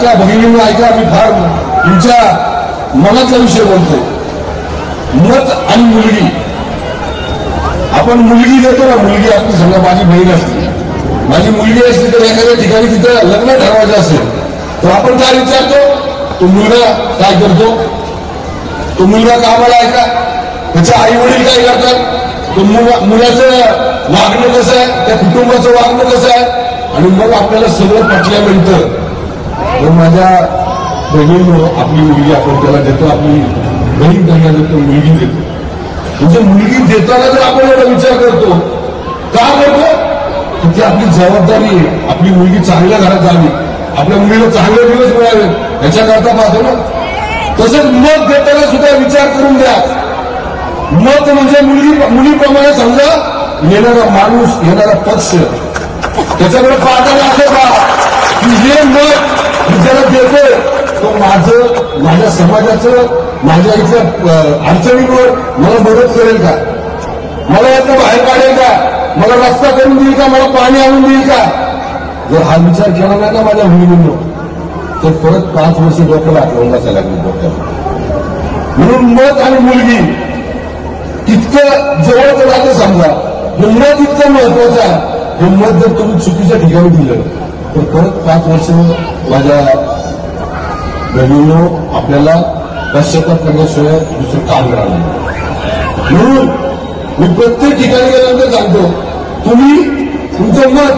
ऐका भगिनींना, ऐका, मी फार तुमच्या मनातला विषय बोलतोय. मत आणि मुलगी. आपण मुलगी देतो ना, मुलगी आपली समजा माझी बहीण असते, माझी मुलगी असते तर एखाद्या ठिकाणी तिथं लग्न ठरवायचं असेल तर आपण काय विचारतो, तो मुलगा काय करतो, तो मुलगा कामाला आहे का, त्याचे आई वडील काय करतात, तो मुलाचं वागणं कसं आहे, त्या कुटुंबाचं वागणं कसं आहे. आणि मग आपल्याला सगळं पटल्यानंतर माझ्या बहिणीनं आपली मुलगी आपण त्याला देतो, आपली बहीण त्यांना देतो, मुलगी देतो. म्हणजे मुलगी देताना जर आपण एवढा विचार करतो, का करतो, ती आपली जबाबदारी आहे. आपली मुलगी चांगल्या घरात जावी, आपल्या मुलीला चांगले दिवस मिळावे याच्याकरता पाहतो ना. तसंच मत देताना सुद्धा विचार करून द्या. मत म्हणजे मुलीप्रमाणे समजा येणारा माणूस, येणारा पक्ष, त्याच्याकडे पाहताना असं पहा की हे मत ज्याला देतोय तो माझ्या समाजाचं, माझ्या इथल्या अडचणीवर मला मदत करेल का, मला यातनं बाहेर काढेल का, मला रस्ता करून देईल का, मला पाणी आणून देईल का. जर हा विचार केला नाही ना माझ्या मुलींनो, तर परत 5 वर्ष डोक्याला आठवून बसायला लागली डोक्याला. म्हणून मत आणि मुलगी इतकं जवळचं राहतं. समजा हे मत इतकं महत्वाचं आहे. हे मत जर तुम्ही चुकीच्या ठिकाणी दिलं तर परत 5 वर्ष माझ्या बहिणींनो आपल्याला पश्चाताप करण्याशिवाय दुसरं काम मिळालं नाही. म्हणून मी प्रत्येक ठिकाणी गेल्यानंतर सांगतो, तुम्ही तुमचं मत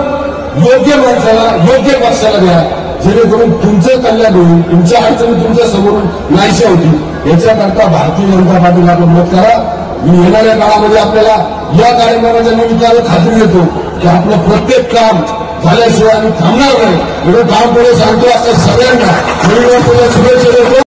योग्य माणसाला, योग्य पक्षाला द्या, जेणेकरून तुमचं कल्याण होईल, तुमच्या अडचणी तुमच्या समोरून नाहीशा होतील. याच्याकरता भारतीय जनता पार्टीला आपण मत करा. मी येणाऱ्या काळामध्ये आपल्याला या कार्यक्रमाच्या निमित्तानं खात्री देतो की आपलं प्रत्येक काम झाल्याशिवाय आम्ही थांबणार नाही. एवढं काम पुढे सांगतो आता सगळ्यांना.